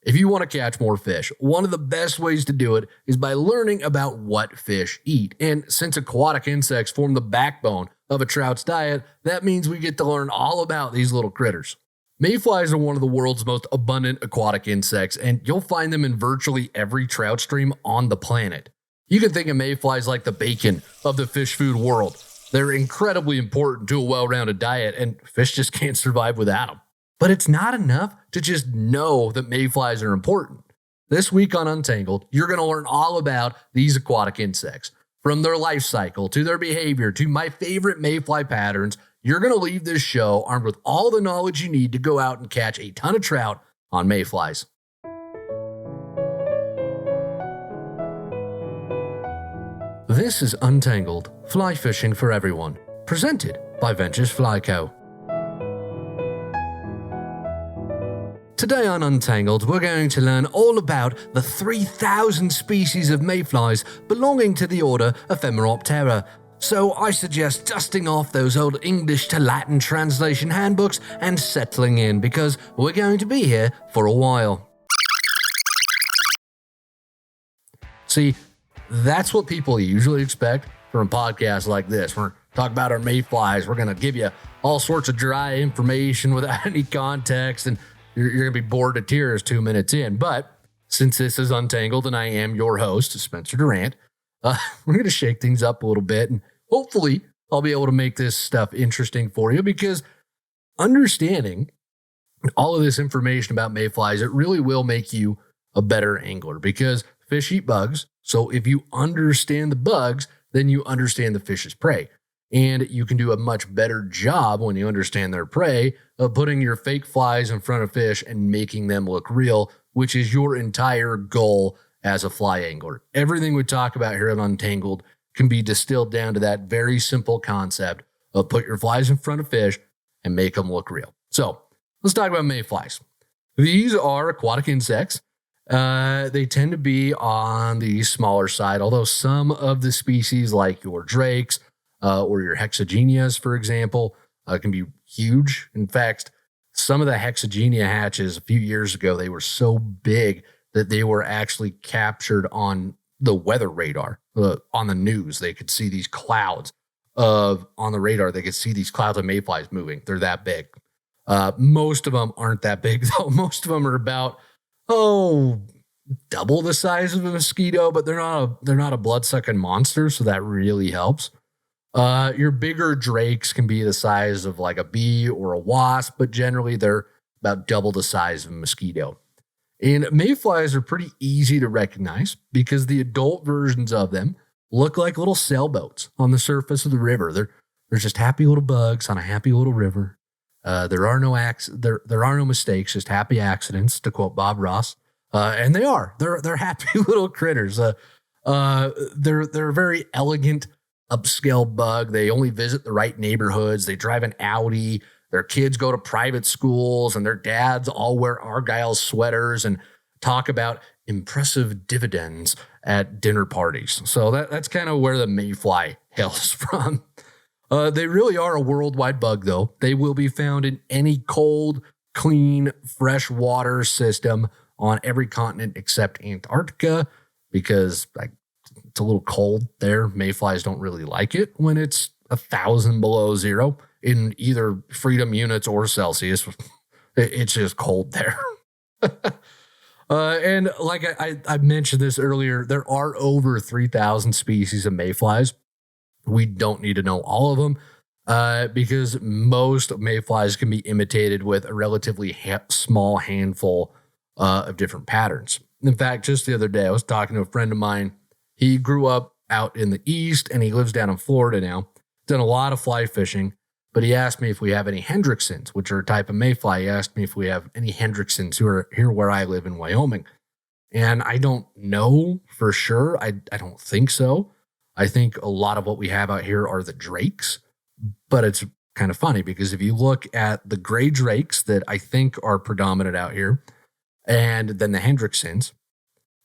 If you want to catch more fish, one of the best ways to do it is by learning about what fish eat. And since aquatic insects form the backbone of a trout's diet, that means we get to learn all about these little critters. Mayflies are one of the world's most abundant aquatic insects, and you'll find them in virtually every trout stream on the planet. You can think of mayflies like the bacon of the fish food world. They're incredibly important to a well-rounded diet, and fish just can't survive without them. But it's not enough to just know that mayflies are important. This week on Untangled, you're going to learn all about these aquatic insects. From their life cycle, to their behavior, to my favorite mayfly patterns, you're going to leave this show armed with all the knowledge you need to go out and catch a ton of trout on mayflies. This is Untangled, fly fishing for everyone, presented by Ventures Fly Co. Today on Untangled, we're going to learn all about the 3,000 species of mayflies belonging to the order Ephemeroptera. So I suggest dusting off those old English to Latin translation handbooks and settling in, because we're going to be here for a while. See, that's what people usually expect from a podcast like this. We're talking about our mayflies. We're going to give you all sorts of dry information without any context, and you're going to be bored to tears 2 minutes in. But since this is Untangled and I am your host, Spencer Durant, we're going to shake things up a little bit, and hopefully I'll be able to make this stuff interesting for you, because understanding all of this information about mayflies, it really will make you a better angler, because fish eat bugs. So if you understand the bugs, then you understand the fish's prey. And you can do a much better job when you understand their prey of putting your fake flies in front of fish and making them look real, which is your entire goal as a fly angler. Everything we talk about here at Untangled can be distilled down to that very simple concept of put your flies in front of fish and make them look real. So let's talk about mayflies. These are aquatic insects. They tend to be on the smaller side, although some of the species like your drakes, or your hexagenias, for example, can be huge. In fact, some of the hexagenia hatches a few years ago, they were so big that they were actually captured on the weather radar, on the news. They could see these clouds on the radar. They could see these clouds of mayflies moving. They're that big. Most of them aren't that big, though. Most of them are about, double the size of a mosquito, but they're not a blood-sucking monster, so that really helps. Your bigger drakes can be the size of like a bee or a wasp, but generally they're about double the size of a mosquito. And mayflies are pretty easy to recognize because the adult versions of them look like little sailboats on the surface of the river. They're just happy little bugs on a happy little river. There are no mistakes, just happy accidents, to quote Bob Ross. And they're happy little critters. They're a very elegant upscale bug. They only visit the right neighborhoods. They drive an Audi. Their kids go to private schools, and their dads all wear Argyle sweaters and talk about impressive dividends at dinner parties. So that's kind of where the mayfly hails from. They really are a worldwide bug, though. They will be found in any cold, clean, fresh water system on every continent except Antarctica, because it's a little cold there. Mayflies don't really like it when it's 1,000 below zero in either freedom units or Celsius. It's just cold there. And like I mentioned this earlier, there are over 3,000 species of mayflies. We don't need to know all of them because most mayflies can be imitated with a relatively small handful of different patterns. In fact, just the other day, I was talking to a friend of mine. He grew up out in the East, and he lives down in Florida now. Done a lot of fly fishing, but he asked me if we have any Hendricksons, which are a type of mayfly. He asked me if we have any Hendricksons who are here where I live in Wyoming. And I don't know for sure. I don't think so. I think a lot of what we have out here are the drakes, but it's kind of funny because if you look at the gray drakes that I think are predominant out here, and then the Hendricksons,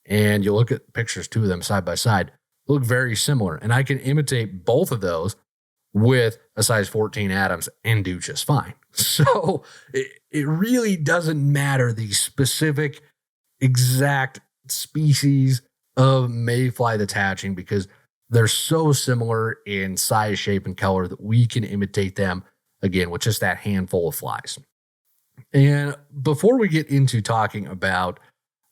and you look at pictures, two of them side by side, look very similar. And I can imitate both of those with a size 14 Adams and do just fine. So it really doesn't matter the specific exact species of mayfly that's hatching because they're so similar in size, shape, and color that we can imitate them again with just that handful of flies. And before we get into talking about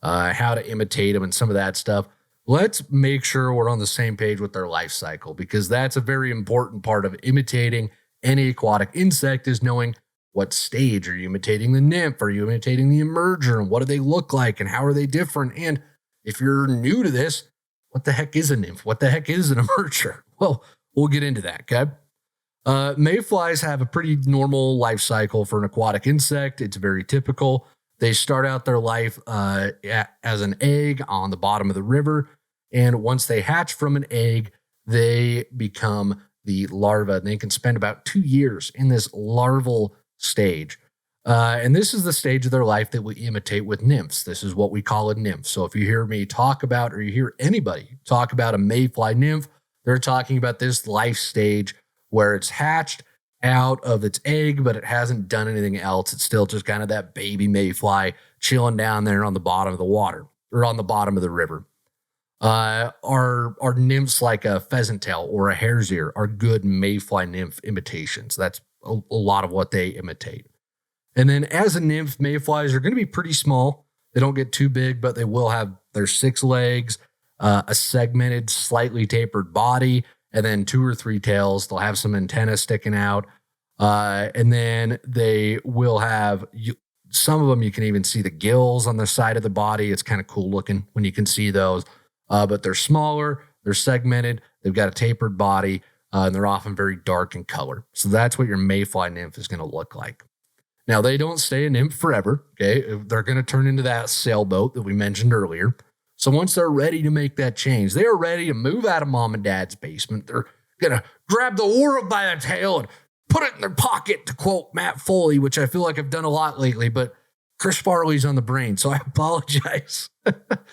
how to imitate them and some of that stuff, let's make sure we're on the same page with their life cycle, because that's a very important part of imitating any aquatic insect, is knowing what stage. Are you imitating the nymph? Are you imitating the emerger? And what do they look like? And how are they different? And if you're new to this, what the heck is a nymph? What the heck is an emerger? Well, we'll get into that, okay? Mayflies have a pretty normal life cycle for an aquatic insect. It's very typical. They start out their life as an egg on the bottom of the river. And once they hatch from an egg, they become the larva. And they can spend about 2 years in this larval stage. And this is the stage of their life that we imitate with nymphs. This is what we call a nymph. So if you hear me talk about, or you hear anybody talk about a mayfly nymph, they're talking about this life stage where it's hatched out of its egg, but it hasn't done anything else. It's still just kind of that baby mayfly chilling down there on the bottom of the water, or on the bottom of the river. Our nymphs like a pheasant tail or a hare's ear are good mayfly nymph imitations. That's a lot of what they imitate. And then as a nymph, mayflies are going to be pretty small. They don't get too big, but they will have their 6 legs, a segmented, slightly tapered body, and then 2 or 3 tails. They'll have some antennae sticking out. And then they will have, some of them you can even see the gills on the side of the body. It's kind of cool looking when you can see those. But they're smaller, they're segmented, they've got a tapered body, and they're often very dark in color. So that's what your mayfly nymph is going to look like. Now, they don't stay a nymph forever, okay? They're going to turn into that sailboat that we mentioned earlier. So once they're ready to make that change, they are ready to move out of mom and dad's basement. They're going to grab the world by the tail and put it in their pocket, to quote Matt Foley, which I feel like I've done a lot lately, but Chris Farley's on the brain, so I apologize. But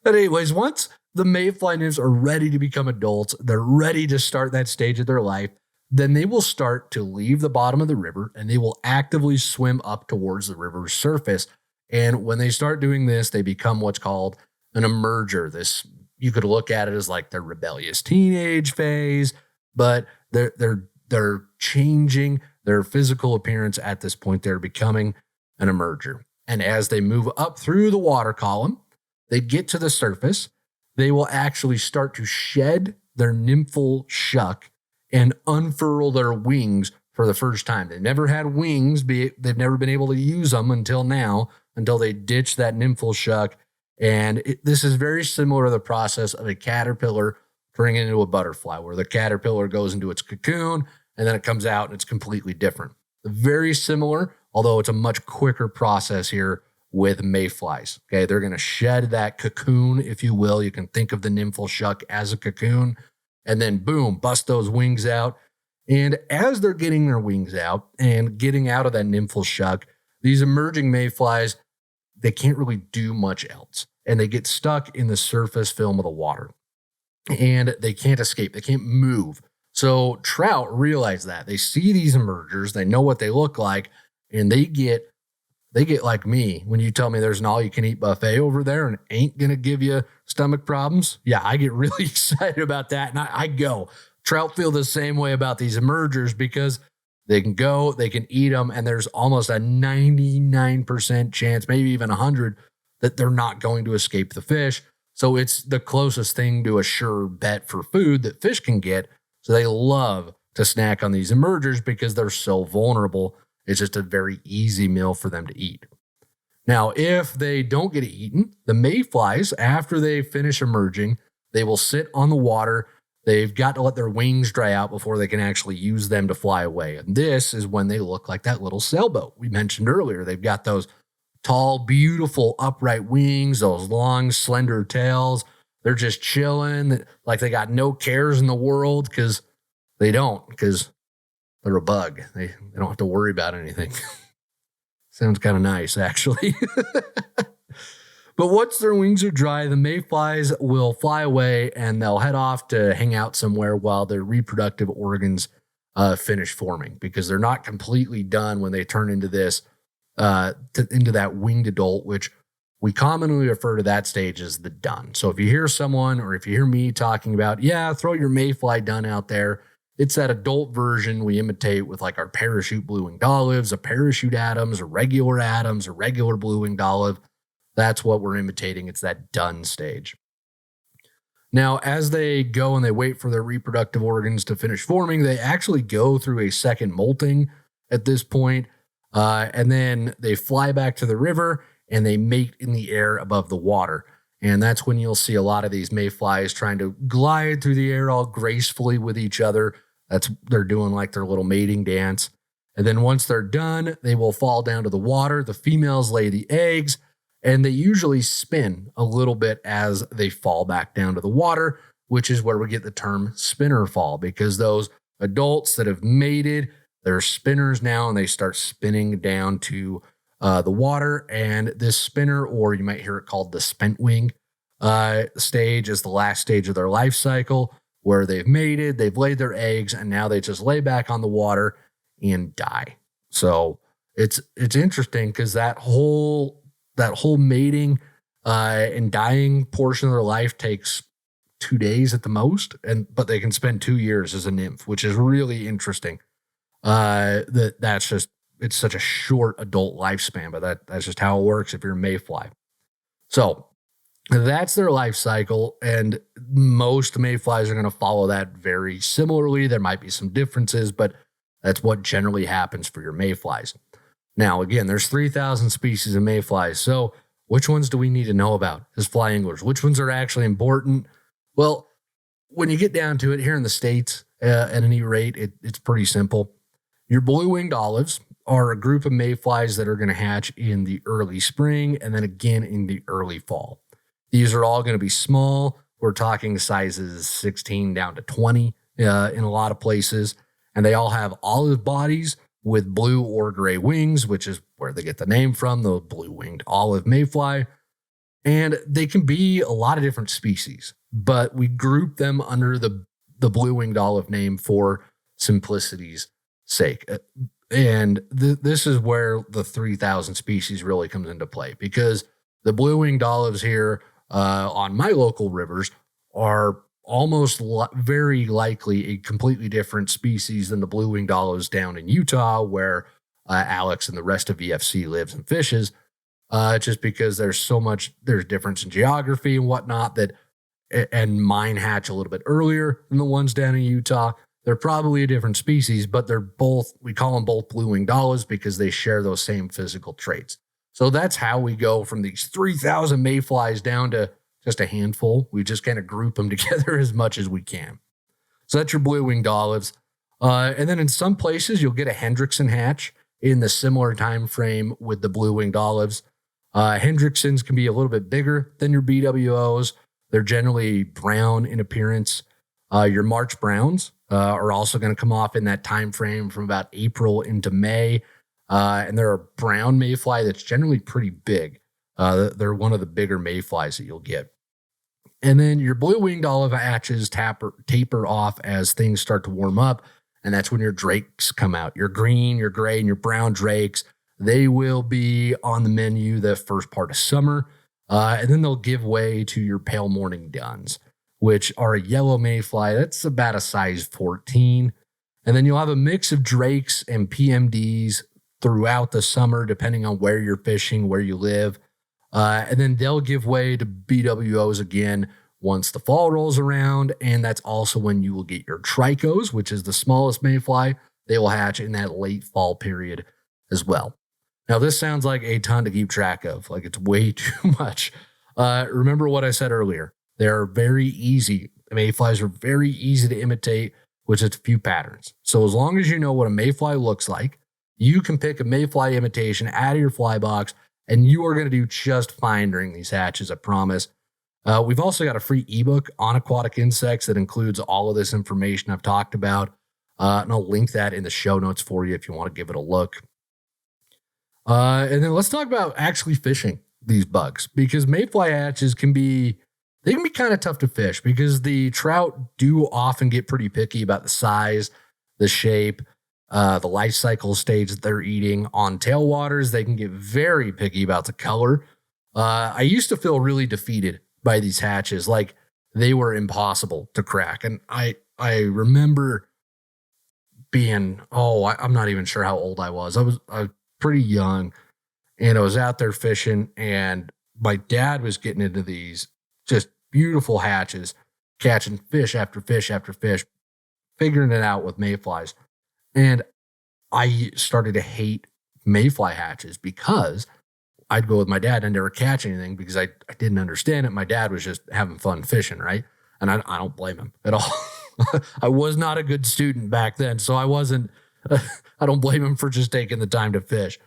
anyways, once the mayfly nymphs are ready to become adults, they're ready to start that stage of their life, then they will start to leave the bottom of the river and they will actively swim up towards the river's surface. And when they start doing this, they become what's called an emerger. This, you could look at it as like their rebellious teenage phase, but they're changing their physical appearance at this point. They're becoming an emerger. And as they move up through the water column, they get to the surface. They will actually start to shed their nymphal shuck and unfurl their wings for the first time. They've never had wings. They've never been able to use them until now, until they ditch that nymphal shuck. And this is very similar to the process of a caterpillar turning into a butterfly, where the caterpillar goes into its cocoon and then it comes out and it's completely different. Very similar, although it's a much quicker process here with mayflies. Okay, they're going to shed that cocoon, if you will. You can think of the nymphal shuck as a cocoon, and then boom, bust those wings out. And as they're getting their wings out and getting out of that nymphal shuck, these emerging mayflies, they can't really do much else. And they get stuck in the surface film of the water. And they can't escape. They can't move. So trout realize that. They see these emergers. They know what they look like. And they get like me when you tell me there's an all-you-can-eat buffet over there and ain't going to give you stomach problems. Yeah, I get really excited about that, and I go. Trout feel the same way about these emergers because they can go, they can eat them, and there's almost a 99% chance, maybe even 100, that they're not going to escape the fish. So it's the closest thing to a sure bet for food that fish can get. So they love to snack on these emergers because they're so vulnerable. It's just a very easy meal for them to eat. Now, if they don't get eaten, the mayflies, after they finish emerging, they will sit on the water. They've got to let their wings dry out before they can actually use them to fly away. And this is when they look like that little sailboat we mentioned earlier. They've got those tall, beautiful, upright wings, those long, slender tails. They're just chilling, like they got no cares in the world, because they don't, because they're a bug. They don't have to worry about anything. Sounds kind of nice, actually. But once their wings are dry, the mayflies will fly away and they'll head off to hang out somewhere while their reproductive organs finish forming, because they're not completely done when they turn into this, into that winged adult, which we commonly refer to that stage as the dun. So if you hear someone or if you hear me talking about, yeah, throw your mayfly dun out there, it's that adult version we imitate with like our parachute blue-winged olives, a parachute Adams, a regular blue-winged olive. That's what we're imitating. It's that dun stage. Now, as they go and they wait for their reproductive organs to finish forming, they actually go through a second molting at this point, and then they fly back to the river and they mate in the air above the water. And that's when you'll see a lot of these mayflies trying to glide through the air all gracefully with each other. They're doing like their little mating dance. And then once they're done, they will fall down to the water. The females lay the eggs, and they usually spin a little bit as they fall back down to the water, which is where we get the term spinner fall, because those adults that have mated, they're spinners now, and they start spinning down to the water. And this spinner, or you might hear it called the spent wing stage, is the last stage of their life cycle, where they've mated, they've laid their eggs, and now they just lay back on the water and die. So it's interesting because that whole mating and dying portion of their life takes 2 days at the most, but they can spend 2 years as a nymph, which is really interesting. It's such a short adult lifespan, but that's just how it works if you're a mayfly. So that's their life cycle, and most mayflies are going to follow that very similarly. There might be some differences, but that's what generally happens for your mayflies. Now, again, there's 3,000 species of mayflies, so which ones do we need to know about as fly anglers? Which ones are actually important? Well, when you get down to it, here in the States, at any rate, it's pretty simple. Your blue-winged olives are a group of mayflies that are going to hatch in the early spring and then again in the early fall. These are all going to be small. We're talking sizes 16 down to 20 in a lot of places, and they all have olive bodies with blue or gray wings, which is where they get the name from, the blue-winged olive mayfly. And they can be a lot of different species, but we group them under the blue-winged olive name for simplicity's sake. And this is where the 3,000 species really comes into play, because the blue-winged olives here on my local rivers are almost very likely a completely different species than the blue-winged olives down in Utah, where Alex and the rest of VFC lives and fishes, just because there's difference in geography and whatnot, and mine hatch a little bit earlier than the ones down in Utah. They're probably a different species, but we call them both blue-winged olives because they share those same physical traits. So that's how we go from these 3,000 mayflies down to just a handful. We just kind of group them together as much as we can. So that's your blue-winged olives. And then in some places, you'll get a Hendrickson hatch in the similar time frame with the blue-winged olives. Hendricksons can be a little bit bigger than your BWOs. They're generally brown in appearance. Your March Browns are also going to come off in that time frame from about April into May. And they're a brown mayfly that's generally pretty big. They're one of the bigger mayflies that you'll get. And then your blue-winged olive hatches taper off as things start to warm up, and that's when your drakes come out. Your green, your gray, and your brown drakes, they will be on the menu the first part of summer, and then they'll give way to your pale morning duns, which are a yellow mayfly. That's about a size 14. And then you'll have a mix of drakes and PMDs throughout the summer, depending on where you're fishing, where you live. And then they'll give way to BWOs again once the fall rolls around. And that's also when you will get your tricos, which is the smallest mayfly. They will hatch in that late fall period as well. Now, this sounds like a ton to keep track of. Like, it's way too much. Remember what I said earlier. They're very easy. Mayflies are very easy to imitate with just a few patterns. So as long as you know what a mayfly looks like, you can pick a mayfly imitation out of your fly box, and you are going to do just fine during these hatches, I promise. We've also got a free ebook on aquatic insects that includes all of this information I've talked about, and I'll link that in the show notes for you if you want to give it a look. And then let's talk about actually fishing these bugs, because mayfly hatches can be kind of tough to fish, because the trout do often get pretty picky about the size, the shape, the life cycle stage that they're eating. On tailwaters, they can get very picky about the color. I used to feel really defeated by these hatches, like they were impossible to crack. And I remember being, I'm not even sure how old I was. I was pretty young, and I was out there fishing, and my dad was getting into these just beautiful hatches, catching fish after fish after fish, figuring it out with mayflies. And I started to hate mayfly hatches because I'd go with my dad and never catch anything because I didn't understand it. My dad was just having fun fishing, right? And I don't blame him at all. I was not a good student back then, so I wasn't. I don't blame him for just taking the time to fish.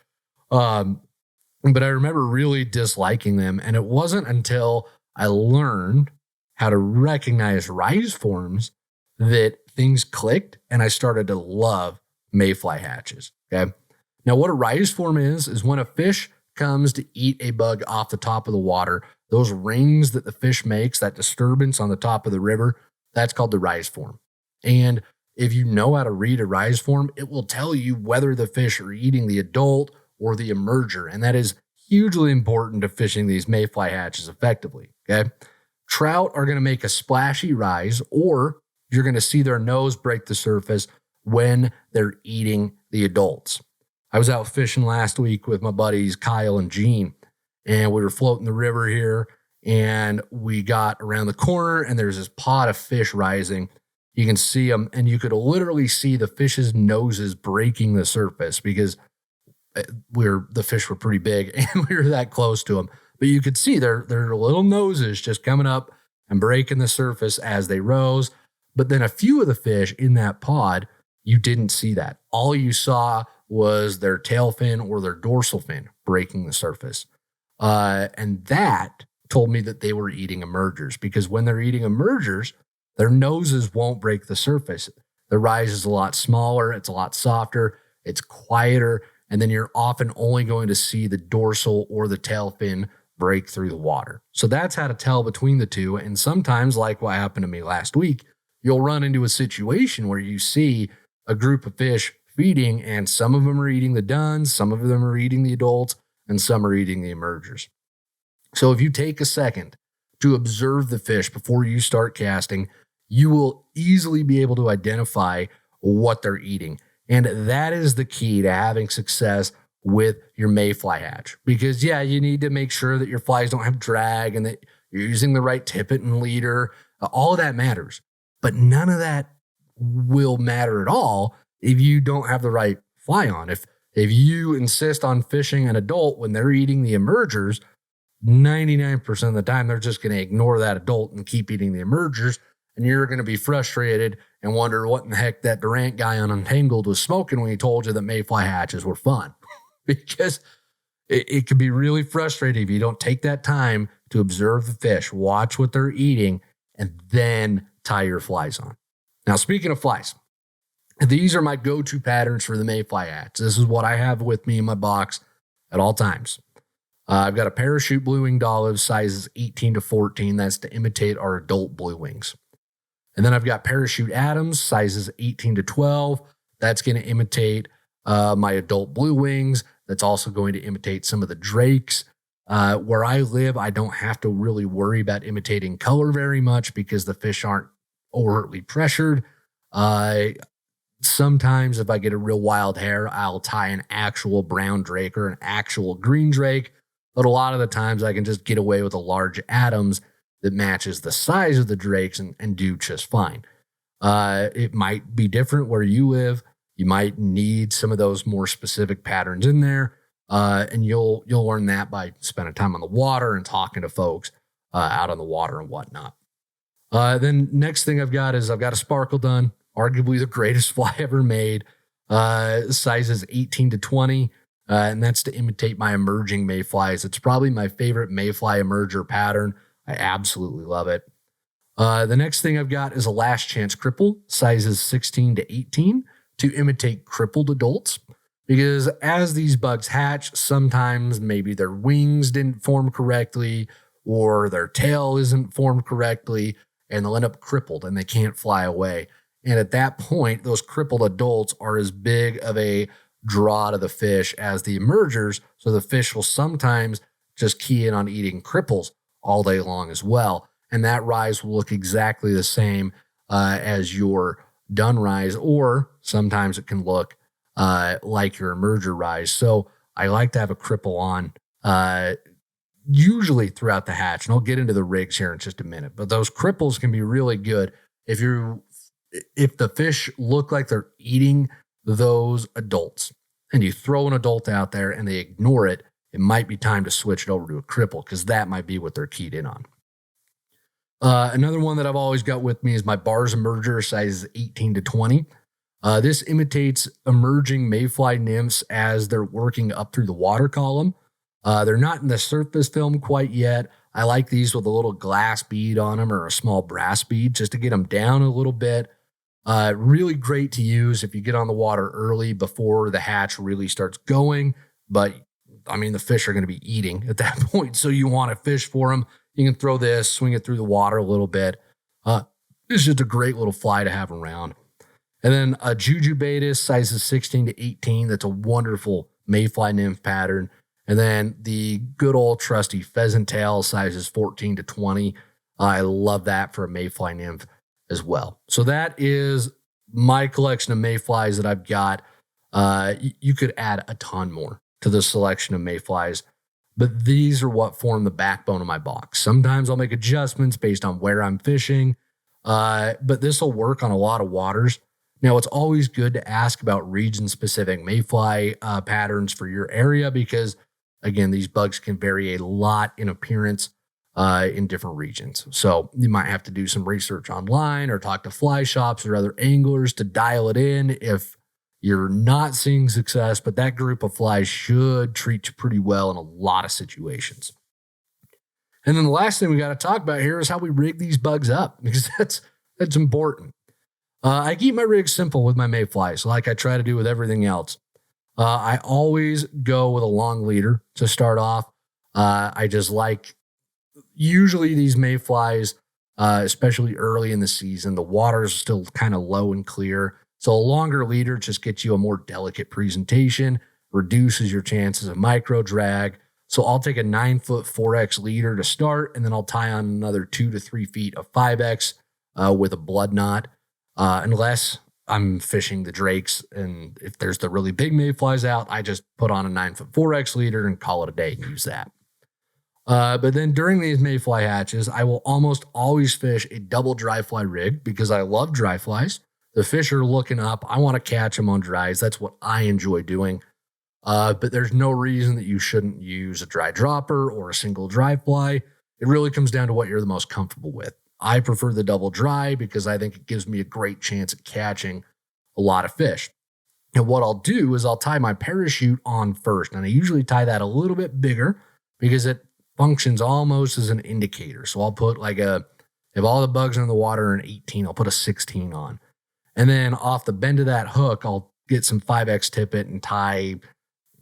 But I remember really disliking them, and it wasn't until I learned how to recognize rise forms that things clicked, and I started to love mayfly hatches. Okay. Now, what a rise form is when a fish comes to eat a bug off the top of the water, those rings that the fish makes, that disturbance on the top of the river, that's called the rise form. And if you know how to read a rise form, it will tell you whether the fish are eating the adult or the emerger. And that is hugely important to fishing these mayfly hatches effectively. Okay. Trout are going to make a splashy rise, or you're going to see their nose break the surface when they're eating the adults. I was out fishing last week with my buddies Kyle and Gene, and we were floating the river here, and we got around the corner, and there's this pod of fish rising. You can see them, and you could literally see the fish's noses breaking the surface because the fish were pretty big, and we were that close to them. But you could see their little noses just coming up and breaking the surface as they rose. But then a few of the fish in that pod, you didn't see that. All you saw was their tail fin or their dorsal fin breaking the surface. And that told me that they were eating emergers, because when they're eating emergers, their noses won't break the surface. The rise is a lot smaller. It's a lot softer. It's quieter. And then you're often only going to see the dorsal or the tail fin break through the water. So that's how to tell between the two. And sometimes, like what happened to me last week, you'll run into a situation where you see a group of fish feeding, and some of them are eating the duns, some of them are eating the adults, and some are eating the emergers. So if you take a second to observe the fish before you start casting, you will easily be able to identify what they're eating. And that is the key to having success with your mayfly hatch. Because you need to make sure that your flies don't have drag and that you're using the right tippet and leader. All of that matters. But none of that will matter at all if you don't have the right fly on. If you insist on fishing an adult when they're eating the emergers, 99% of the time they're just going to ignore that adult and keep eating the emergers, and you're going to be frustrated and wonder what in the heck that Durant guy on Untangled was smoking when he told you that mayfly hatches were fun. Because it can be really frustrating if you don't take that time to observe the fish, watch what they're eating, and then tie your flies on. Now, speaking of flies, these are my go-to patterns for the mayfly hatch. This is what I have with me in my box at all times. I've got a parachute blue-winged olive, sizes 18 to 14. That's to imitate our adult blue wings. And then I've got parachute Adams, sizes 18 to 12. That's going to imitate my adult blue wings. That's also going to imitate some of the drakes. Where I live, I don't have to really worry about imitating color very much because the fish aren't overtly pressured. Sometimes if I get a real wild hair, I'll tie an actual brown drake or an actual green drake. But a lot of the times I can just get away with a large Adams that matches the size of the drakes and do just fine. It might be different where you live. You might need some of those more specific patterns in there. And you'll learn that by spending time on the water and talking to folks out on the water and whatnot. Then next thing I've got a sparkle dun, arguably the greatest fly ever made, sizes 18 to 20. And that's to imitate my emerging mayflies. It's probably my favorite mayfly emerger pattern. I absolutely love it. The next thing I've got is a last chance cripple, sizes 16 to 18, to imitate crippled adults. Because as these bugs hatch, sometimes maybe their wings didn't form correctly or their tail isn't formed correctly, and they'll end up crippled and they can't fly away. And at that point, those crippled adults are as big of a draw to the fish as the emergers. So the fish will sometimes just key in on eating cripples all day long as well. And that rise will look exactly the same as your done rise, or sometimes it can look like your emerger rise. So I like to have a cripple on usually throughout the hatch. And I'll get into the rigs here in just a minute. But those cripples can be really good if the fish look like they're eating those adults and you throw an adult out there and they ignore it. It might be time to switch it over to a cripple because that might be what they're keyed in on. Another one that I've always got with me is my bars emerger, sizes 18 to 20. This imitates emerging mayfly nymphs as they're working up through the water column. They're not in the surface film quite yet. I like these with a little glass bead on them or a small brass bead just to get them down a little bit. Really great to use if you get on the water early before the hatch really starts going. But I mean, the fish are going to be eating at that point. So you want to fish for them. You can throw this, swing it through the water a little bit. It's just a great little fly to have around. And then a Jujubatus, sizes 16 to 18. That's a wonderful mayfly nymph pattern. And then the good old trusty pheasant tail, sizes 14 to 20. I love that for a mayfly nymph as well. So that is my collection of mayflies that I've got. You could add a ton more to the selection of mayflies, but these are what form the backbone of my box. Sometimes I'll make adjustments based on where I'm fishing, but this will work on a lot of waters. Now, it's always good to ask about region-specific mayfly patterns for your area because, again, these bugs can vary a lot in appearance in different regions. So you might have to do some research online or talk to fly shops or other anglers to dial it in if you're not seeing success, but that group of flies should treat you pretty well in a lot of situations. And then the last thing we got to talk about here is how we rig these bugs up, because that's important. I keep my rig simple with my mayflies, like I try to do with everything else. I always go with a long leader to start off. I just like, usually these mayflies, especially early in the season, the water is still kind of low and clear. So a longer leader just gets you a more delicate presentation, reduces your chances of micro drag. So I'll take a 9-foot 4X leader to start, and then I'll tie on another 2 to 3 feet of 5X with a blood knot, unless I'm fishing the drakes. And if there's the really big mayflies out, I just put on a 9-foot 4X leader and call it a day and use that. But then during these mayfly hatches, I will almost always fish a double dry fly rig because I love dry flies. The fish are looking up. I want to catch them on dries. That's what I enjoy doing. But there's no reason that you shouldn't use a dry dropper or a single dry fly. It really comes down to what you're the most comfortable with. I prefer the double dry because I think it gives me a great chance at catching a lot of fish. And what I'll do is I'll tie my parachute on first. And I usually tie that a little bit bigger because it functions almost as an indicator. So I'll put if all the bugs in the water are an 18, I'll put a 16 on. And then off the bend of that hook, I'll get some 5X tippet and tie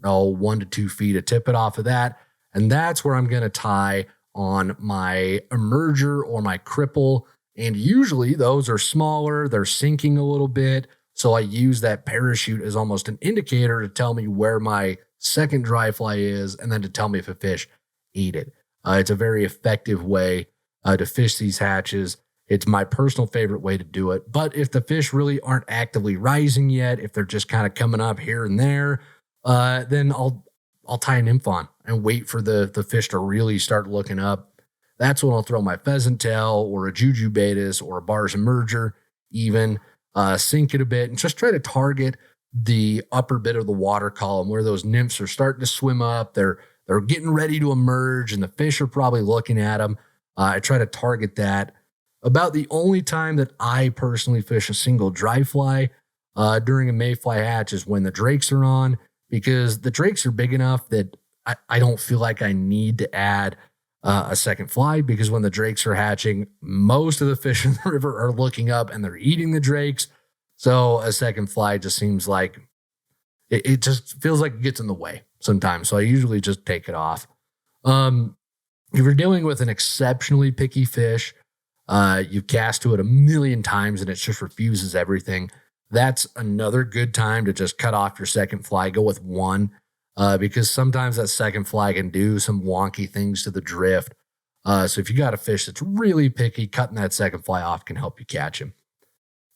1 to 2 feet of tippet off of that. And that's where I'm going to tie on my emerger or my cripple. And usually those are smaller. They're sinking a little bit. So I use that parachute as almost an indicator to tell me where my second dry fly is and then to tell me if a fish ate it. It's a very effective way to fish these hatches. It's my personal favorite way to do it. But if the fish really aren't actively rising yet, if they're just kind of coming up here and there, then I'll tie a nymph on and wait for the fish to really start looking up. That's when I'll throw my pheasant tail or a Jujubatus or a bars emerger, even sink it a bit and just try to target the upper bit of the water column where those nymphs are starting to swim up. They're getting ready to emerge and the fish are probably looking at them. I try to target that. About the only time that I personally fish a single dry fly during a mayfly hatch is when the drakes are on, because the drakes are big enough that I don't feel like I need to add a second fly, because when the drakes are hatching, most of the fish in the river are looking up and they're eating the drakes. So a second fly just seems like it just feels like it gets in the way sometimes. So I usually just take it off. If you're dealing with an exceptionally picky fish, you've cast to it a million times and it just refuses everything, that's another good time to just cut off your second fly, go with one. because sometimes that second fly can do some wonky things to the drift. So if you got a fish that's really picky, cutting that second fly off can help you catch him.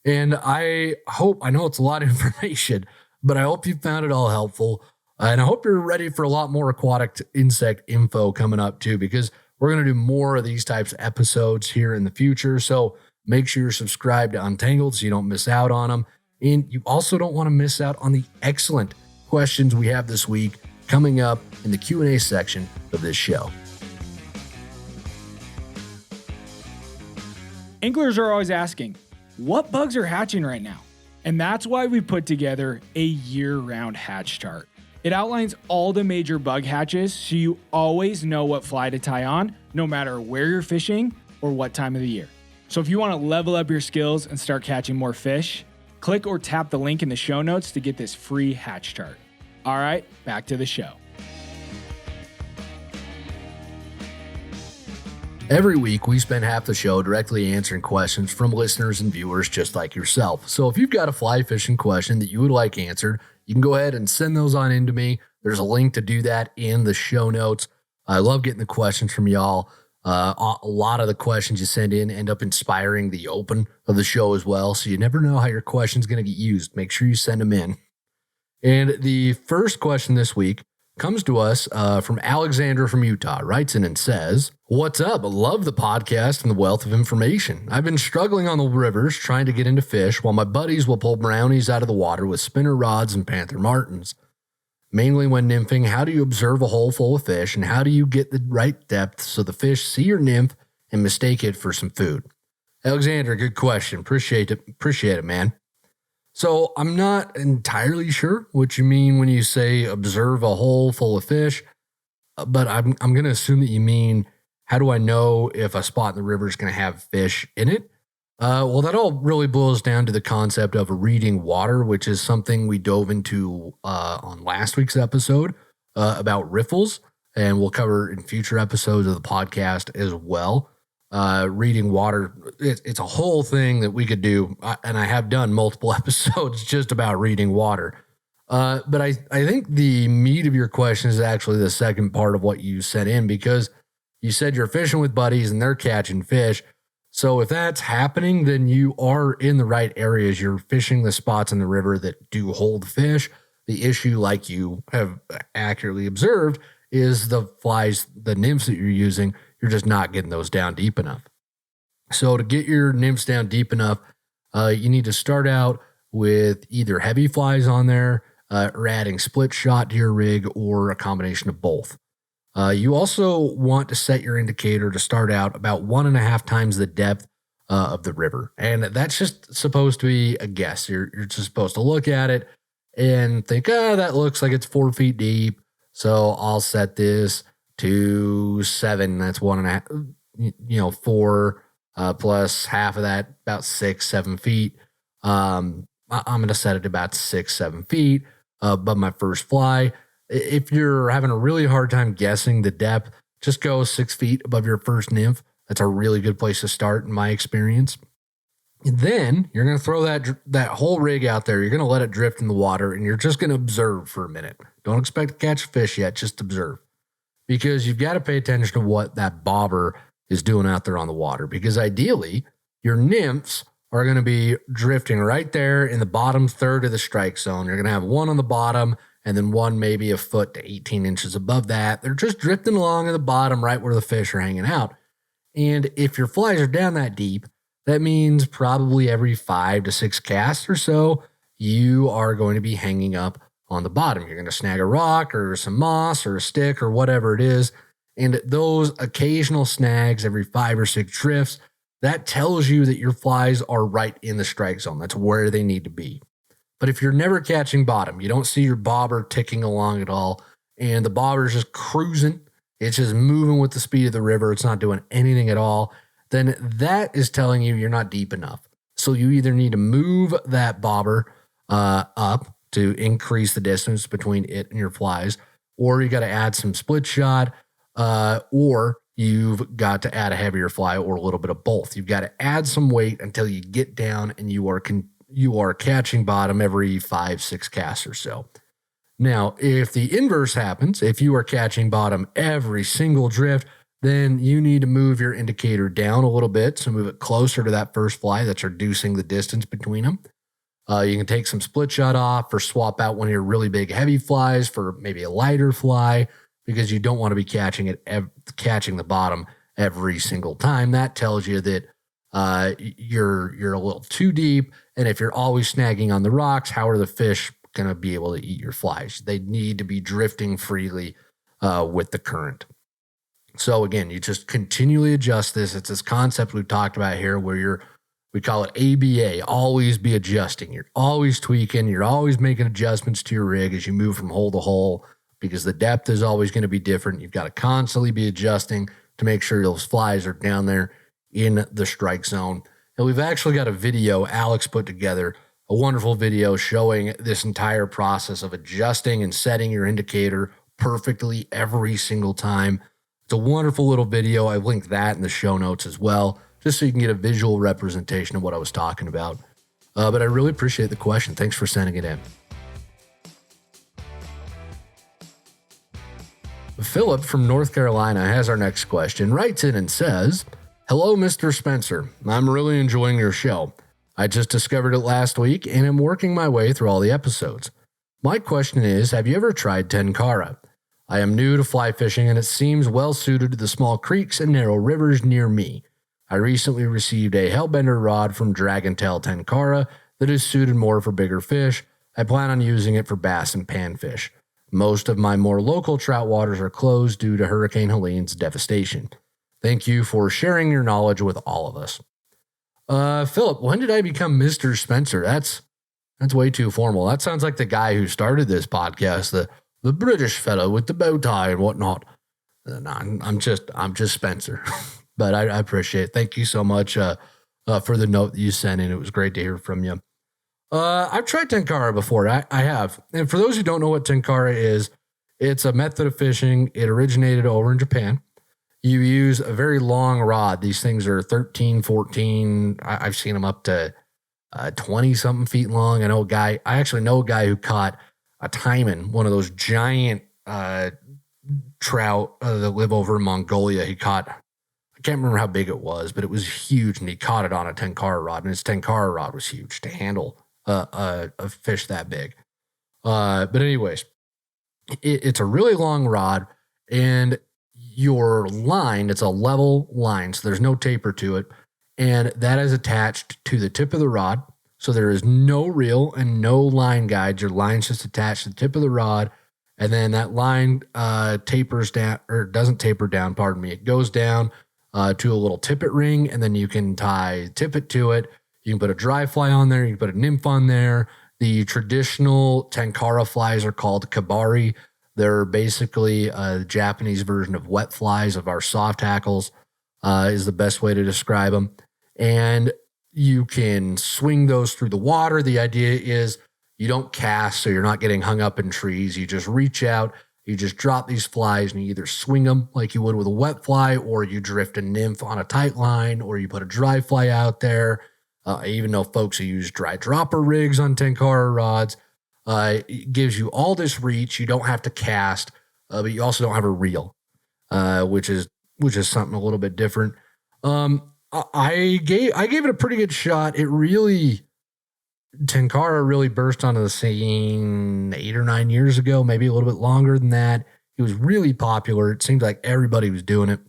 And I know it's a lot of information, but I hope you found it all helpful. And I hope you're ready for a lot more aquatic insect info coming up too, because we're going to do more of these types of episodes here in the future. So make sure you're subscribed to Untangled so you don't miss out on them. And you also don't want to miss out on the excellent questions we have this week coming up in the Q&A section of this show. Anglers are always asking, what bugs are hatching right now? And that's why we put together a year-round hatch chart. It outlines all the major bug hatches so you always know what fly to tie on, no matter where you're fishing or what time of the year. So if you want to level up your skills and start catching more fish, click or tap the link in the show notes to get this free hatch chart. All right, back to the show. Every week, we spend half the show directly answering questions from listeners and viewers just like yourself. So if you've got a fly fishing question that you would like answered, you can go ahead and send those on in to me. There's a link to do that in the show notes. I love getting the questions from y'all. A lot of the questions you send in end up inspiring the open of the show as well. So you never know how your question's going to get used. Make sure you send them in. And the first question this week comes to us from Alexander from Utah, writes in and says, "What's up? I love the podcast and the wealth of information. I've been struggling on the rivers trying to get into fish while my buddies will pull brownies out of the water with spinner rods and panther martins. Mainly when nymphing, how do you observe a hole full of fish and how do you get the right depth so the fish see your nymph and mistake it for some food?" Alexander, good question. Appreciate it, man. So I'm not entirely sure what you mean when you say observe a hole full of fish, but I'm going to assume that you mean, how do I know if a spot in the river is going to have fish in it? Well, that all really boils down to the concept of reading water, which is something we dove into on last week's episode about riffles, and we'll cover in future episodes of the podcast as well. Reading water, it's a whole thing that we could do, and I have done multiple episodes just about reading water. But I think the meat of your question is actually the second part of what you sent in, because you said you're fishing with buddies and they're catching fish. So if that's happening, then you are in the right areas. You're fishing the spots in the river that do hold fish. The issue, like you have accurately observed, is the flies, the nymphs that you're using, you're just not getting those down deep enough. So to get your nymphs down deep enough, you need to start out with either heavy flies on there or adding split shot to your rig, or a combination of both. You also want to set your indicator to start out about 1.5 times the depth of the river. And that's just supposed to be a guess. You're just supposed to look at it and think, that looks like it's 4 feet deep. So I'll set this to 7. That's 1.5, 4 plus half of that, about 6-7 feet. I'm going to set it about 6-7 feet above my first fly. If you're having a really hard time guessing the depth, just go 6 feet above your first nymph. That's a really good place to start in my experience. And then you're going to throw that whole rig out there. You're going to let it drift in the water, and you're just going to observe for a minute. Don't expect to catch a fish yet, just observe. Because you've got to pay attention to what that bobber is doing out there on the water. Because ideally, your nymphs are going to be drifting right there in the bottom third of the strike zone. You're going to have one on the bottom, and then one maybe a foot to 18 inches above that. They're just drifting along at the bottom, right where the fish are hanging out. And if your flies are down that deep, that means probably every 5 to 6 casts or so, you are going to be hanging up on the bottom. You're going to snag a rock or some moss or a stick or whatever it is. And those occasional snags every 5 or 6 drifts, that tells you that your flies are right in the strike zone. That's where they need to be. But if you're never catching bottom, you don't see your bobber ticking along at all, and the bobber is just cruising, it's just moving with the speed of the river, it's not doing anything at all, then that is telling you you're not deep enough. So you either need to move that bobber up to increase the distance between it and your flies, or you got to add some split shot, or you've got to add a heavier fly, or a little bit of both. You've got to add some weight until you get down and you are catching bottom every 5-6 casts or so. Now, if the inverse happens, if you are catching bottom every single drift, then you need to move your indicator down a little bit. So move it closer to that first fly. That's reducing the distance between them. You can take some split shot off or swap out one of your really big heavy flies for maybe a lighter fly, because you don't want to be catching the bottom every single time. That tells you that you're a little too deep. And if you're always snagging on the rocks, how are the fish going to be able to eat your flies? They need to be drifting freely with the current. So again, you just continually adjust this. It's this concept we've talked about here where we call it ABA, always be adjusting. You're always tweaking. You're always making adjustments to your rig as you move from hole to hole, because the depth is always going to be different. You've got to constantly be adjusting to make sure those flies are down there in the strike zone. And we've actually got a video Alex put together, a wonderful video showing this entire process of adjusting and setting your indicator perfectly every single time. It's a wonderful little video. I've linked that in the show notes as well, just so you can get a visual representation of what I was talking about. But I really appreciate the question. Thanks for sending it in. Philip from North Carolina has our next question, writes in and says, "Hello, Mr. Spencer. I'm really enjoying your show. I just discovered it last week and am working my way through all the episodes. My question is, have you ever tried Tenkara? I am new to fly fishing and it seems well suited to the small creeks and narrow rivers near me. I recently received a Hellbender rod from Dragontail Tenkara that is suited more for bigger fish. I plan on using it for bass and panfish. Most of my more local trout waters are closed due to Hurricane Helene's devastation. Thank you for sharing your knowledge with all of us." Philip, when did I become Mr. Spencer? That's way too formal. That sounds like the guy who started this podcast, the British fellow with the bow tie and whatnot. No, I'm just Spencer. But I appreciate it. Thank you so much for the note that you sent in. It was great to hear from you. I've tried Tenkara before. I have. And for those who don't know what Tenkara is, it's a method of fishing. It originated over in Japan. You use a very long rod. These things are 13, 14. I've seen them up to 20-something feet long. I actually know a guy who caught a taimen, one of those giant trout that live over in Mongolia. I can't remember how big it was, but it was huge, and he caught it on a Tenkara rod, and his Tenkara rod was huge to handle a fish that big. But anyways, it's a really long rod, and your line, it's a level line, so there's no taper to it, and that is attached to the tip of the rod. So there is no reel and no line guides. Your line's just attached to the tip of the rod, and then that line tapers down, or doesn't taper down, pardon me. It goes down to a little tippet ring, and then you can tie tippet to it. You can put a dry fly on there. You can put a nymph on there. The traditional Tenkara flies are called kabari. They're basically a Japanese version of wet flies, of our soft hackles, is the best way to describe them. And you can swing those through the water. The idea is you don't cast, so you're not getting hung up in trees. You just reach out, you just drop these flies, and you either swing them like you would with a wet fly, or you drift a nymph on a tight line, or you put a dry fly out there. I even know folks who use dry dropper rigs on Tenkara rods. It gives you all this reach. You don't have to cast, but you also don't have a reel, which is something a little bit different. I gave it a pretty good shot. Tenkara really burst onto the scene 8 or 9 years ago, maybe a little bit longer than that. It was really popular. It seemed like everybody was doing it.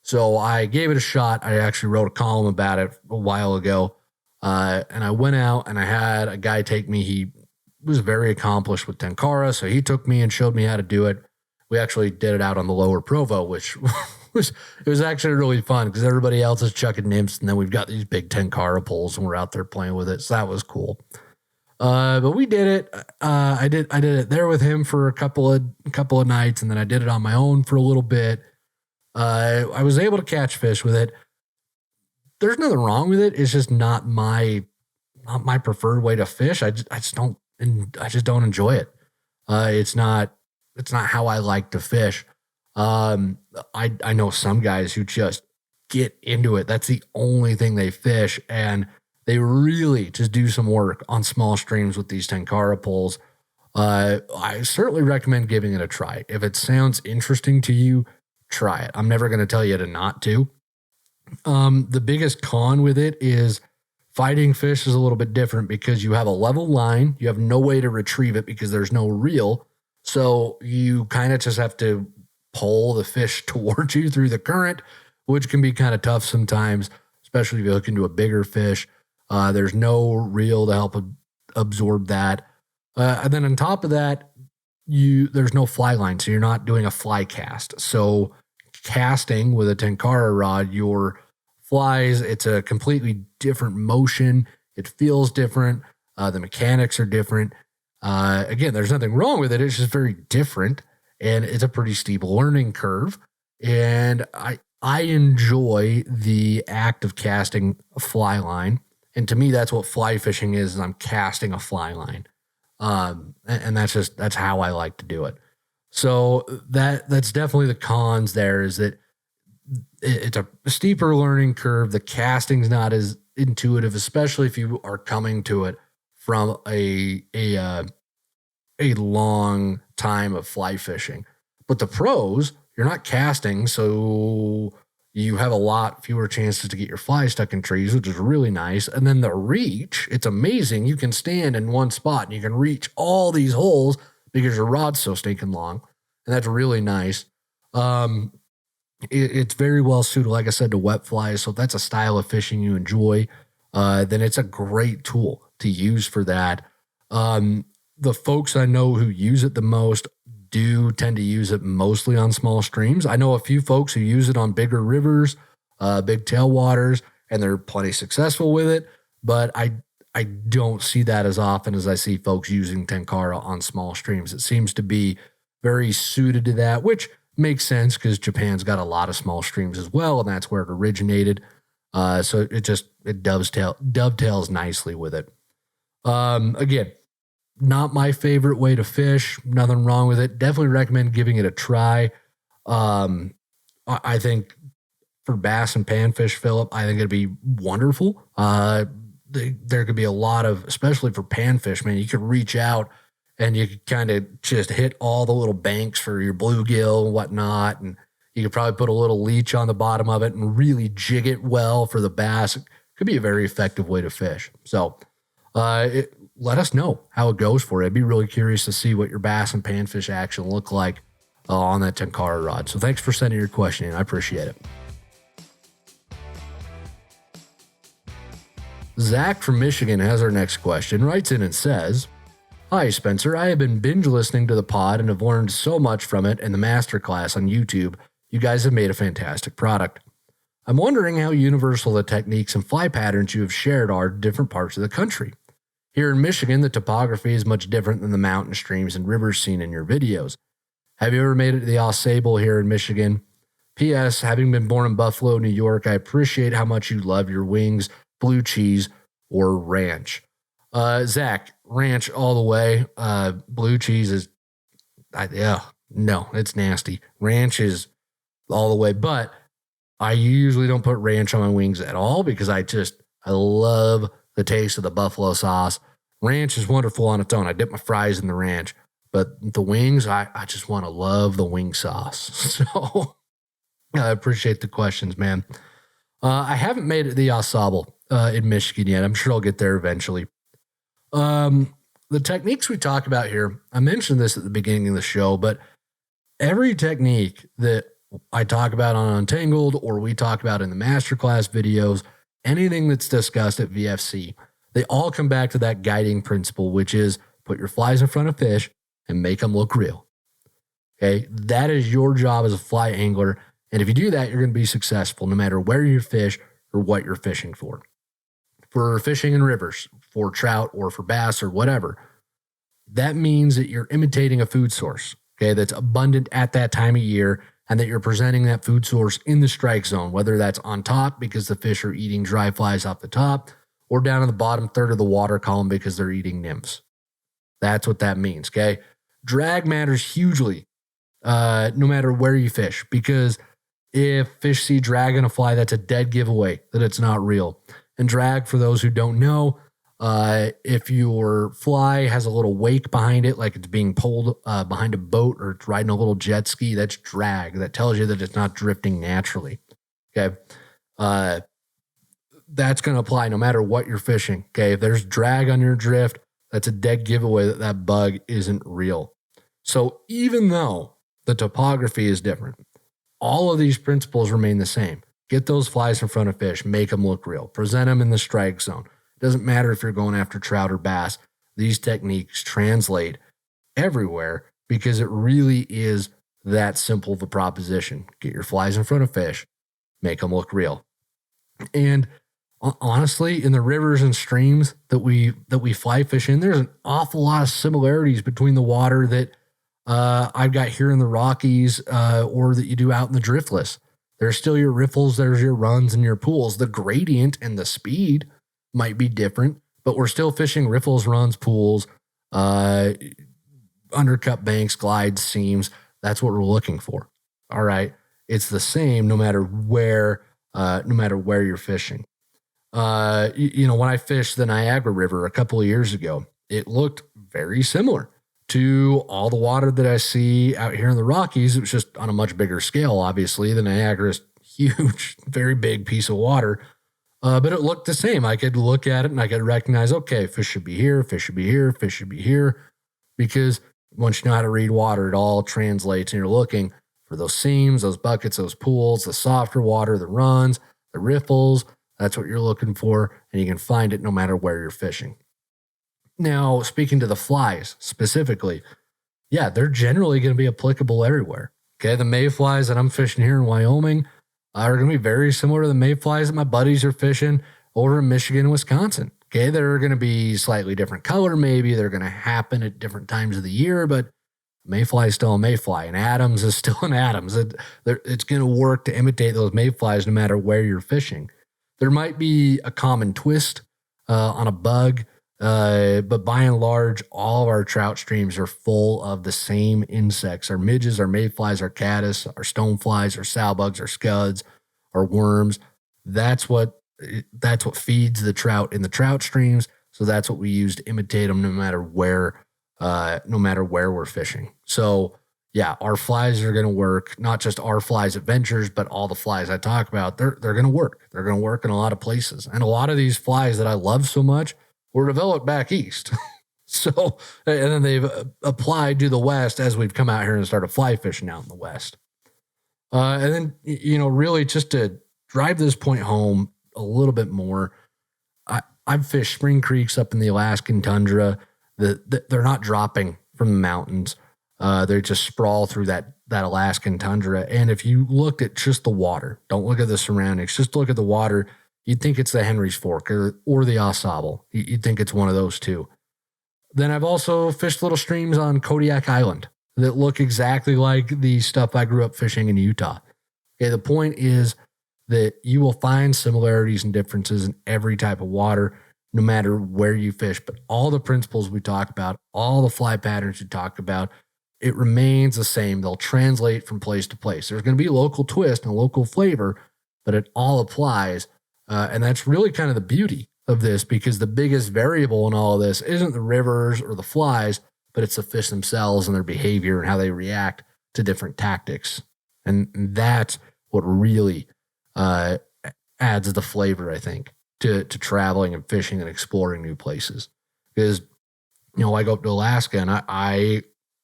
So I gave it a shot. I actually wrote a column about it a while ago. And I went out and I had a guy take me. He was very accomplished with Tenkara, so he took me and showed me how to do it. We actually did it out on the Lower Provo, which was actually really fun because everybody else is chucking nymphs, and then we've got these big Tenkara poles, and we're out there playing with it. So that was cool. But we did it. I did it there with him for a couple of nights, and then I did it on my own for a little bit. I was able to catch fish with it. There's nothing wrong with it. It's just not my preferred way to fish. I just don't enjoy it. It's not how I like to fish. I know some guys who just get into it. That's the only thing they fish, and they really just do some work on small streams with these Tenkara poles. I certainly recommend giving it a try. If it sounds interesting to you, try it. I'm never going to tell you to not to. The biggest con with it is fighting fish is a little bit different because you have a level line. You have no way to retrieve it because there's no reel. So you kind of just have to pull the fish towards you through the current, which can be kind of tough sometimes, especially if you look into a bigger fish. There's no reel to help absorb that. And then on top of that, there's no fly line, so you're not doing a fly cast. So casting with a Tenkara rod, your flies, it's a completely different motion. It feels different. The mechanics are different. Again, there's nothing wrong with it. It's just very different, and it's a pretty steep learning curve. And I enjoy the act of casting a fly line. And to me, that's what fly fishing is I'm casting a fly line. And that's how I like to do it. So that's definitely the cons there, is that it's a steeper learning curve. The casting's not as intuitive, especially if you are coming to it from a long time of fly fishing. But the pros, you're not casting, so you have a lot fewer chances to get your fly stuck in trees, which is really nice. And then the reach, it's amazing. You can stand in one spot and you can reach all these holes because your rod's so stinking long. And that's really nice. It's very well suited, like I said, to wet flies. So if that's a style of fishing you enjoy, then it's a great tool to use for that. The folks I know who use it the most do tend to use it mostly on small streams. I know a few folks who use it on bigger rivers, big tailwaters, and they're plenty successful with it. But I don't see that as often as I see folks using Tenkara on small streams. It seems to be very suited to that, which makes sense because Japan's got a lot of small streams as well, and that's where it originated. So it dovetails nicely with it. Again, not my favorite way to fish. Nothing wrong with it. Definitely recommend giving it a try. I think for bass and panfish, Philip, I think it'd be wonderful. There could be a lot of, especially for panfish, man, you could reach out and you could kind of just hit all the little banks for your bluegill and whatnot. And you could probably put a little leech on the bottom of it and really jig it well for the bass. It could be a very effective way to fish. So, let us know how it goes for you. I'd be really curious to see what your bass and panfish action look like on that Tenkara rod. So thanks for sending your question in. I appreciate it. Zach from Michigan has our next question, writes in and says, "Hi, Spencer. I have been binge listening to the pod and have learned so much from it and the masterclass on YouTube. You guys have made a fantastic product. I'm wondering how universal the techniques and fly patterns you have shared are to different parts of the country. Here in Michigan, the topography is much different than the mountain streams and rivers seen in your videos. Have you ever made it to the Ausable here in Michigan? P.S. Having been born in Buffalo, New York, I appreciate how much you love your wings, blue cheese, or ranch." Zach, ranch all the way. Blue cheese is, no, it's nasty. Ranch is all the way, but I usually don't put ranch on my wings at all because I love the taste of the buffalo sauce. Ranch is wonderful on its own. I dip my fries in the ranch, but the wings, I just want to love the wing sauce. So I appreciate the questions, man. I haven't made it to the Ausable in Michigan yet. I'm sure I'll get there eventually. The techniques we talk about here, I mentioned this at the beginning of the show, but every technique that I talk about on Untangled or we talk about in the masterclass videos, anything that's discussed at VFC, they all come back to that guiding principle, which is put your flies in front of fish and make them look real. Okay. That is your job as a fly angler. And if you do that, you're going to be successful no matter where you fish or what you're fishing for. For fishing in rivers, for trout or for bass or whatever, that means that you're imitating a food source, okay, that's abundant at that time of year, and that you're presenting that food source in the strike zone, whether that's on top because the fish are eating dry flies off the top, or down in the bottom third of the water column because they're eating nymphs. That's what that means, okay? Drag matters hugely, no matter where you fish, because if fish see drag in a fly, that's a dead giveaway that it's not real. And drag, for those who don't know, If your fly has a little wake behind it, like it's being pulled behind a boat or it's riding a little jet ski, that's drag. That tells you that it's not drifting naturally. Okay. That's going to apply no matter what you're fishing. Okay. If there's drag on your drift, that's a dead giveaway that that bug isn't real. So even though the topography is different, all of these principles remain the same. Get those flies in front of fish, make them look real, present them in the strike zone. Doesn't matter if you're going after trout or bass. These techniques translate everywhere because it really is that simple of a proposition. Get your flies in front of fish, make them look real. And honestly, in the rivers and streams that we fly fish in, there's an awful lot of similarities between the water that I've got here in the Rockies or that you do out in the driftless. There's still your riffles, there's your runs and your pools. The gradient and the speed might be different, but we're still fishing riffles, runs, pools, undercut banks, glides, seams. That's what we're looking for. All right. It's the same no matter where you're fishing. When I fished the Niagara River a couple of years ago, it looked very similar to all the water that I see out here in the Rockies. It was just on a much bigger scale. Obviously, the Niagara is huge, very big piece of water. But it looked the same. I could look at it and I could recognize, okay, fish should be here, fish should be here, fish should be here. Because once you know how to read water, it all translates and you're looking for those seams, those buckets, those pools, the softer water, the runs, the riffles. That's what you're looking for. And you can find it no matter where you're fishing. Now, speaking to the flies specifically, yeah, they're generally going to be applicable everywhere. Okay, the mayflies that I'm fishing here in Wyoming are going to be very similar to the mayflies that my buddies are fishing over in Michigan and Wisconsin. Okay, they're going to be slightly different color, maybe. They're going to happen at different times of the year, but mayfly is still a mayfly, and Adams is still an Adams. It's going to work to imitate those mayflies no matter where you're fishing. There might be a common twist on a bug, but by and large, all of our trout streams are full of the same insects. Our midges, our mayflies, our caddis, our stoneflies, our sowbugs, our scuds, our worms. That's what feeds the trout in the trout streams. So that's what we use to imitate them no matter where we're fishing. So yeah, our flies are going to work, not just our flies adventures, but all the flies I talk about. They're going to work. They're going to work in a lot of places. And a lot of these flies that I love so much were developed back east. So, and then they've applied to the West as we've come out here and started fly fishing out in the West. And then, really just to drive this point home a little bit more, I've fished spring creeks up in the Alaskan tundra. They're not dropping from the mountains. They just sprawl through that Alaskan tundra. And if you looked at just the water, don't look at the surroundings, just look at the water, you'd think it's the Henry's Fork or the Au Sable. You'd think it's one of those two. Then I've also fished little streams on Kodiak Island that look exactly like the stuff I grew up fishing in Utah. Okay, the point is that you will find similarities and differences in every type of water, no matter where you fish. But all the principles we talk about, all the fly patterns we talk about, it remains the same. They'll translate from place to place. There's going to be a local twist and a local flavor, but it all applies. And that's really kind of the beauty of this, because the biggest variable in all of this isn't the rivers or the flies, but it's the fish themselves and their behavior and how they react to different tactics. And that's what really adds the flavor, I think, to traveling and fishing and exploring new places. Because, I go up to Alaska and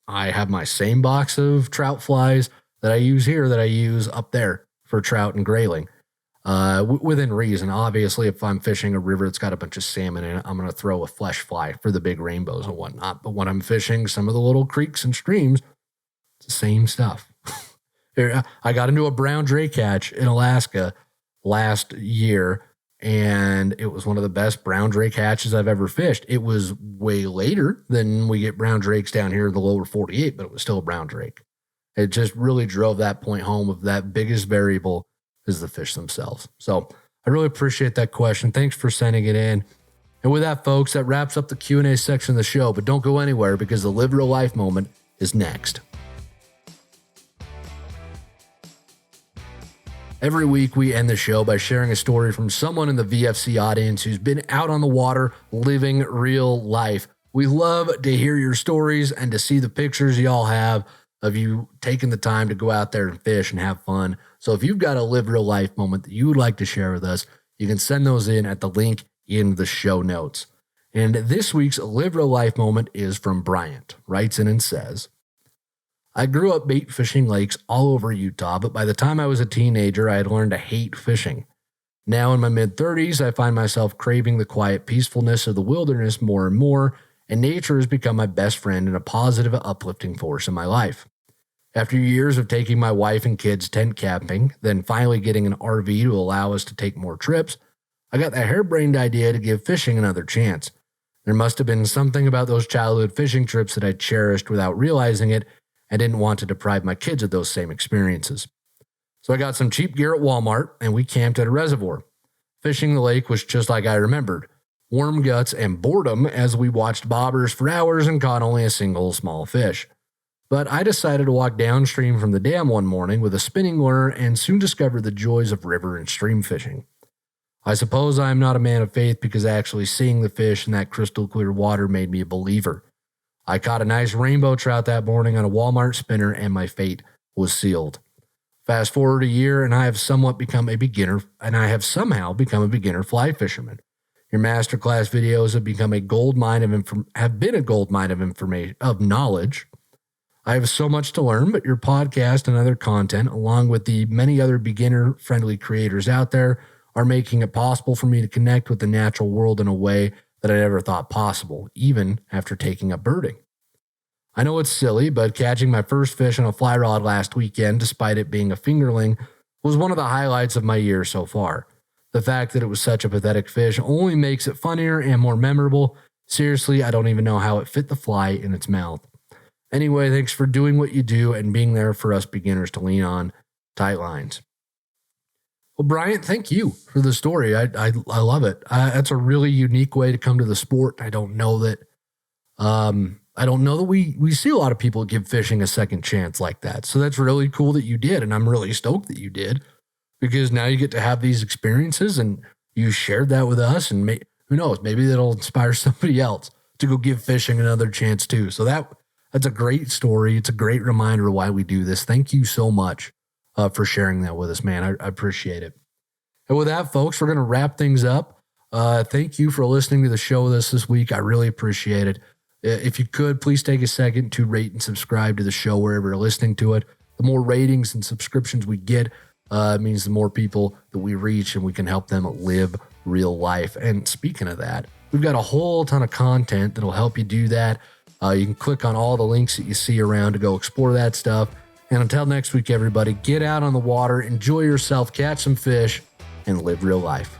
I have my same box of trout flies that I use here that I use up there for trout and grayling. Within reason. Obviously, if I'm fishing a river that's got a bunch of salmon in it, I'm going to throw a flesh fly for the big rainbows and whatnot. But when I'm fishing some of the little creeks and streams, it's the same stuff. I got into a brown drake hatch in Alaska last year, and it was one of the best brown drake hatches I've ever fished. It was way later than we get brown drakes down here in the lower 48, but it was still a brown drake. It just really drove that point home of that biggest variable is the fish themselves. So I really appreciate that question. Thanks for sending it in. And with that, folks, that wraps up the Q&A section of the show, but don't go anywhere because the Live Real Life moment is next. Every week, we end the show by sharing a story from someone in the VFC audience who's been out on the water living real life. We love to hear your stories and to see the pictures y'all have of you taking the time to go out there and fish and have fun. So if you've got a live real life moment that you would like to share with us, you can send those in at the link in the show notes. And this week's live real life moment is from Bryant. Writes in and says, I grew up bait fishing lakes all over Utah, but by the time I was a teenager, I had learned to hate fishing. Now in my mid-30s, I find myself craving the quiet peacefulness of the wilderness more and more, and nature has become my best friend and a positive, uplifting force in my life. After years of taking my wife and kids tent camping, then finally getting an RV to allow us to take more trips, I got the harebrained idea to give fishing another chance. There must have been something about those childhood fishing trips that I cherished without realizing it, and didn't want to deprive my kids of those same experiences. So I got some cheap gear at Walmart, and we camped at a reservoir. Fishing the lake was just like I remembered. Worm guts and boredom as we watched bobbers for hours and caught only a single small fish. But I decided to walk downstream from the dam one morning with a spinning lure and soon discovered the joys of river and stream fishing. I suppose I am not a man of faith because actually seeing the fish in that crystal clear water made me a believer. I caught a nice rainbow trout that morning on a Walmart spinner and my fate was sealed. Fast forward a year and I have somehow become a beginner fly fisherman. Your masterclass videos have become a gold mine of information, of knowledge. I have so much to learn, but your podcast and other content, along with the many other beginner-friendly creators out there, are making it possible for me to connect with the natural world in a way that I never thought possible, even after taking up birding. I know it's silly, but catching my first fish on a fly rod last weekend, despite it being a fingerling, was one of the highlights of my year so far. The fact that it was such a pathetic fish only makes it funnier and more memorable. Seriously, I don't even know how it fit the fly in its mouth. Anyway, thanks for doing what you do and being there for us beginners to lean on. Tight lines. Well, Bryant, thank you for the story. I love it. That's a really unique way to come to the sport. I don't know that we see a lot of people give fishing a second chance like that. So that's really cool that you did, and I'm really stoked that you did, because now you get to have these experiences and you shared that with us, and who knows, maybe that'll inspire somebody else to go give fishing another chance too. So that's a great story. It's a great reminder of why we do this. Thank you so much for sharing that with us, man. I appreciate it. And with that, folks, we're going to wrap things up. Thank you for listening to the show with us this week. I really appreciate it. If you could, please take a second to rate and subscribe to the show wherever you're listening to it. The more ratings and subscriptions we get means the more people that we reach and we can help them live real life. And speaking of that, we've got a whole ton of content that'll help you do that. You can click on all the links that you see around to go explore that stuff. And until next week, everybody, get out on the water, enjoy yourself, catch some fish, and live real life.